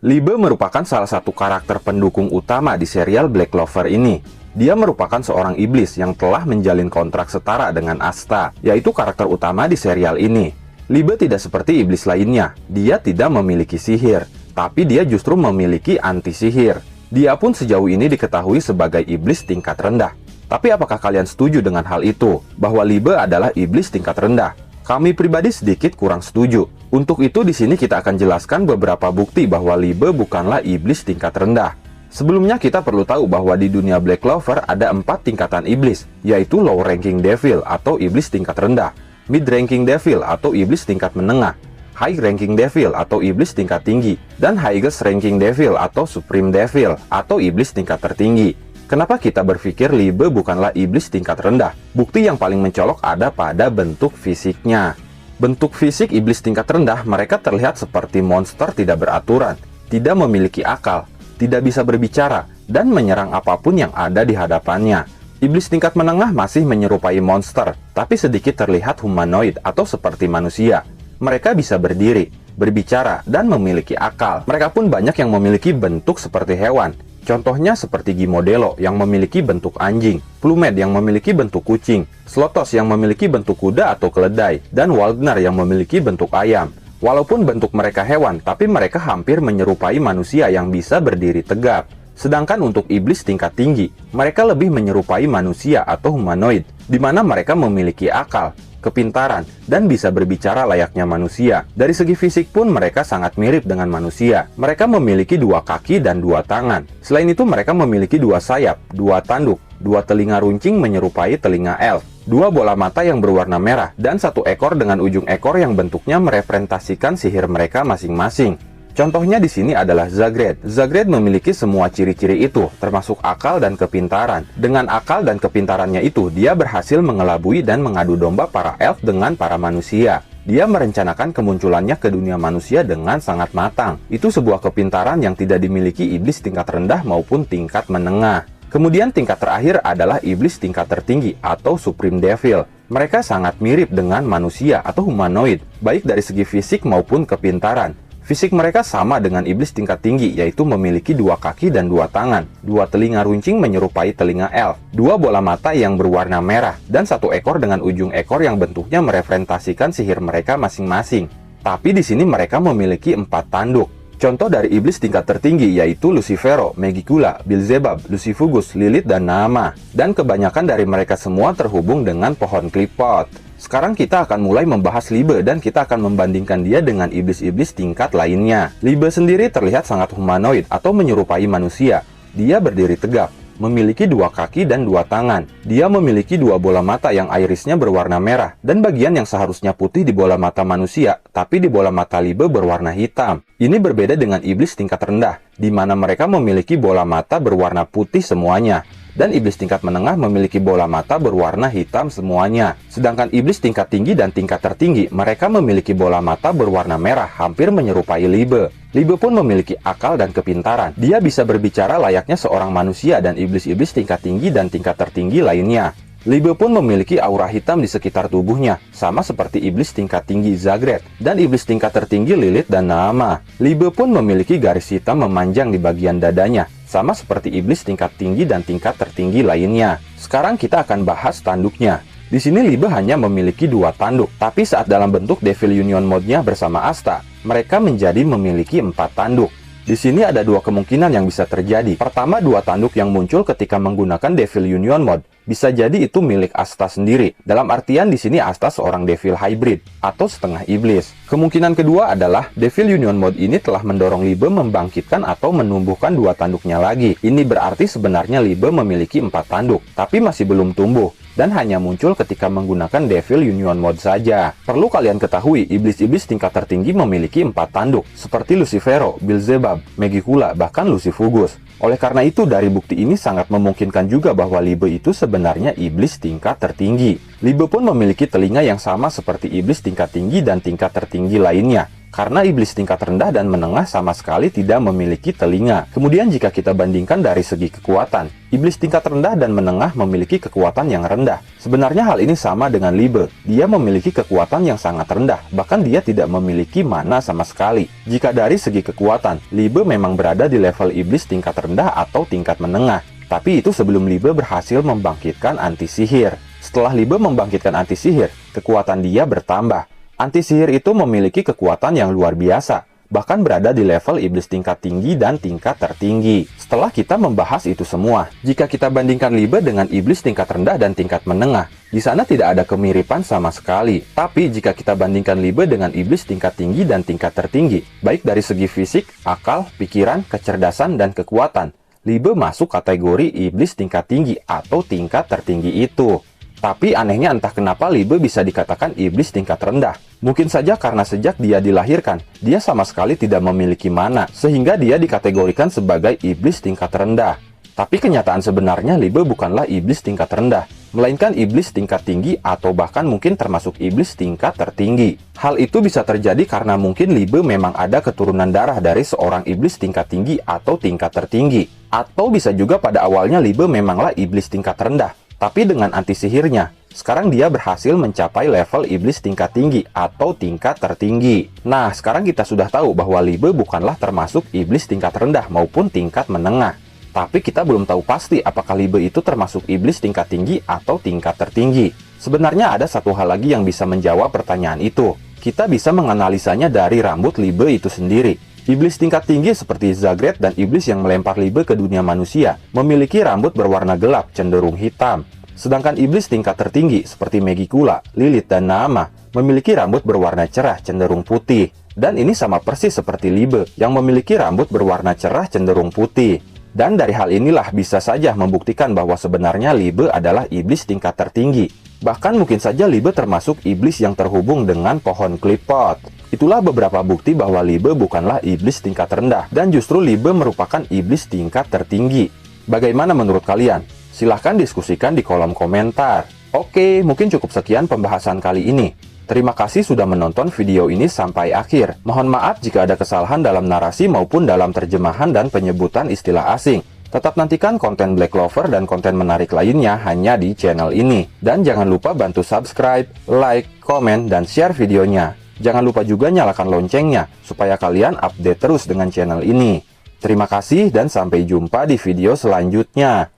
Libe merupakan salah satu karakter pendukung utama di serial Black Clover ini. Dia merupakan seorang iblis yang telah menjalin kontrak setara dengan Asta, yaitu karakter utama di serial ini. Libe tidak seperti iblis lainnya, dia tidak memiliki sihir, tapi dia justru memiliki anti-sihir. Dia pun sejauh ini diketahui sebagai iblis tingkat rendah. Tapi apakah kalian setuju dengan hal itu, bahwa Libe adalah iblis tingkat rendah? Kami pribadi sedikit kurang setuju. Untuk itu di sini kita akan jelaskan beberapa bukti bahwa Libe bukanlah iblis tingkat rendah. Sebelumnya kita perlu tahu bahwa di dunia Black Clover ada 4 tingkatan iblis, yaitu low ranking devil atau iblis tingkat rendah, mid ranking devil atau iblis tingkat menengah, high ranking devil atau iblis tingkat tinggi, dan highest ranking devil atau supreme devil atau iblis tingkat tertinggi. Kenapa kita berpikir Libe bukanlah iblis tingkat rendah? Bukti yang paling mencolok ada pada bentuk fisiknya. Bentuk fisik iblis tingkat rendah mereka terlihat seperti monster tidak beraturan, tidak memiliki akal, tidak bisa berbicara, dan menyerang apapun yang ada di hadapannya. Iblis tingkat menengah masih menyerupai monster, tapi sedikit terlihat humanoid atau seperti manusia. Mereka bisa berdiri, berbicara, dan memiliki akal. Mereka pun banyak yang memiliki bentuk seperti hewan. Contohnya seperti Gimodelo yang memiliki bentuk anjing, Plumed yang memiliki bentuk kucing, Slotos yang memiliki bentuk kuda atau keledai, dan Waldner yang memiliki bentuk ayam. Walaupun bentuk mereka hewan, tapi mereka hampir menyerupai manusia yang bisa berdiri tegap. Sedangkan untuk iblis tingkat tinggi, mereka lebih menyerupai manusia atau humanoid, di mana mereka memiliki akal, kepintaran, dan bisa berbicara layaknya manusia. Dari segi fisik pun mereka sangat mirip dengan manusia. Mereka memiliki 2 kaki dan 2 tangan. Selain itu mereka memiliki 2 sayap, 2 tanduk, 2 telinga runcing menyerupai telinga elf, 2 bola mata yang berwarna merah, dan 1 ekor dengan ujung ekor yang bentuknya merepresentasikan sihir mereka masing-masing. Contohnya di sini adalah Zagred. Zagred memiliki semua ciri-ciri itu, termasuk akal dan kepintaran. Dengan akal dan kepintarannya itu, dia berhasil mengelabui dan mengadu domba para elf dengan para manusia. Dia merencanakan kemunculannya ke dunia manusia dengan sangat matang. Itu sebuah kepintaran yang tidak dimiliki iblis tingkat rendah maupun tingkat menengah. Kemudian tingkat terakhir adalah iblis tingkat tertinggi atau Supreme Devil. Mereka sangat mirip dengan manusia atau humanoid, baik dari segi fisik maupun kepintaran. Fisik mereka sama dengan iblis tingkat tinggi, yaitu memiliki 2 kaki dan 2 tangan, 2 telinga runcing menyerupai telinga elf, 2 bola mata yang berwarna merah, dan 1 ekor dengan ujung ekor yang bentuknya merepresentasikan sihir mereka masing-masing. Tapi di sini mereka memiliki 4 tanduk. Contoh dari iblis tingkat tertinggi yaitu Lucifero, Megicula, Beelzebub, Lucifugus, Lilith, dan Naamah. Dan kebanyakan dari mereka semua terhubung dengan pohon Qliphoth. Sekarang kita akan mulai membahas Libe dan kita akan membandingkan dia dengan iblis-iblis tingkat lainnya. Libe sendiri terlihat sangat humanoid atau menyerupai manusia. Dia berdiri tegap, memiliki 2 kaki dan 2 tangan. Dia memiliki 2 bola mata yang irisnya berwarna merah, dan bagian yang seharusnya putih di bola mata manusia, tapi di bola mata Libe berwarna hitam. Ini berbeda dengan iblis tingkat rendah, di mana mereka memiliki bola mata berwarna putih semuanya. Dan iblis tingkat menengah memiliki bola mata berwarna hitam semuanya. Sedangkan iblis tingkat tinggi dan tingkat tertinggi, mereka memiliki bola mata berwarna merah, hampir menyerupai Libe. Libe pun memiliki akal dan kepintaran. Dia bisa berbicara layaknya seorang manusia dan iblis-iblis tingkat tinggi dan tingkat tertinggi lainnya. Libe pun memiliki aura hitam di sekitar tubuhnya, sama seperti iblis tingkat tinggi Zagred dan iblis tingkat tertinggi Lilith dan Naamah. Libe pun memiliki garis hitam memanjang di bagian dadanya, sama seperti iblis tingkat tinggi dan tingkat tertinggi lainnya. Sekarang kita akan bahas tanduknya. Di sini Libe hanya memiliki 2 tanduk, tapi saat dalam bentuk Devil Union mode-nya bersama Asta, mereka menjadi memiliki 4 tanduk. Di sini ada 2 kemungkinan yang bisa terjadi. Pertama, 2 tanduk yang muncul ketika menggunakan Devil Union mode. Bisa jadi itu milik Asta sendiri. Dalam artian di sini Asta seorang Devil Hybrid atau setengah iblis. Kemungkinan kedua adalah Devil Union mode ini telah mendorong Libe membangkitkan atau menumbuhkan 2 tanduknya lagi. Ini berarti sebenarnya Libe memiliki 4 tanduk, tapi masih belum tumbuh dan hanya muncul ketika menggunakan Devil Union mode saja. Perlu kalian ketahui, iblis-iblis tingkat tertinggi memiliki 4 tanduk, seperti Lucifero, Beelzebub, Megicula, bahkan Lucifugus. Oleh karena itu, dari bukti ini sangat memungkinkan juga bahwa Libe itu sebenarnya iblis tingkat tertinggi. Libe pun memiliki telinga yang sama seperti iblis tingkat tinggi dan tingkat tertinggi lainnya. Karena iblis tingkat rendah dan menengah sama sekali tidak memiliki telinga. Kemudian jika kita bandingkan dari segi kekuatan, iblis tingkat rendah dan menengah memiliki kekuatan yang rendah. Sebenarnya hal ini sama dengan Libe. Dia memiliki kekuatan yang sangat rendah, bahkan dia tidak memiliki mana sama sekali. Jika dari segi kekuatan, Libe memang berada di level iblis tingkat rendah atau tingkat menengah. Tapi itu sebelum Libe berhasil membangkitkan anti-sihir. Setelah Libe membangkitkan anti-sihir, kekuatan dia bertambah. Anti-sihir itu memiliki kekuatan yang luar biasa, bahkan berada di level iblis tingkat tinggi dan tingkat tertinggi. Setelah kita membahas itu semua, jika kita bandingkan Libe dengan iblis tingkat rendah dan tingkat menengah, di sana tidak ada kemiripan sama sekali. Tapi jika kita bandingkan Libe dengan iblis tingkat tinggi dan tingkat tertinggi, baik dari segi fisik, akal, pikiran, kecerdasan, dan kekuatan, Libe masuk kategori iblis tingkat tinggi atau tingkat tertinggi itu. Tapi anehnya entah kenapa Libe bisa dikatakan iblis tingkat rendah. Mungkin saja karena sejak dia dilahirkan, dia sama sekali tidak memiliki mana, sehingga dia dikategorikan sebagai iblis tingkat rendah. Tapi kenyataan sebenarnya Libe bukanlah iblis tingkat rendah, melainkan iblis tingkat tinggi atau bahkan mungkin termasuk iblis tingkat tertinggi. Hal itu bisa terjadi karena mungkin Libe memang ada keturunan darah dari seorang iblis tingkat tinggi atau tingkat tertinggi. Atau bisa juga pada awalnya Libe memanglah iblis tingkat rendah, tapi dengan anti-sihirnya, sekarang dia berhasil mencapai level iblis tingkat tinggi atau tingkat tertinggi. Nah, sekarang kita sudah tahu bahwa Libe bukanlah termasuk iblis tingkat rendah maupun tingkat menengah. Tapi kita belum tahu pasti apakah Libe itu termasuk iblis tingkat tinggi atau tingkat tertinggi. Sebenarnya ada satu hal lagi yang bisa menjawab pertanyaan itu. Kita bisa menganalisanya dari rambut Libe itu sendiri. Iblis tingkat tinggi seperti Zagreus dan iblis yang melempar Libe ke dunia manusia memiliki rambut berwarna gelap cenderung hitam. Sedangkan iblis tingkat tertinggi seperti Megicula, Lilith, dan Naamah memiliki rambut berwarna cerah cenderung putih. Dan ini sama persis seperti Libe yang memiliki rambut berwarna cerah cenderung putih. Dan dari hal inilah bisa saja membuktikan bahwa sebenarnya Libe adalah iblis tingkat tertinggi. Bahkan mungkin saja Libe termasuk iblis yang terhubung dengan pohon klipot. Itulah beberapa bukti bahwa Libe bukanlah iblis tingkat rendah, dan justru Libe merupakan iblis tingkat tertinggi. Bagaimana menurut kalian? Silahkan diskusikan di kolom komentar. Oke, mungkin cukup sekian pembahasan kali ini. Terima kasih sudah menonton video ini sampai akhir. Mohon maaf jika ada kesalahan dalam narasi maupun dalam terjemahan dan penyebutan istilah asing. Tetap nantikan konten Black Clover dan konten menarik lainnya hanya di channel ini. Dan jangan lupa bantu subscribe, like, komen, dan share videonya. Jangan lupa juga nyalakan loncengnya, supaya kalian update terus dengan channel ini. Terima kasih dan sampai jumpa di video selanjutnya.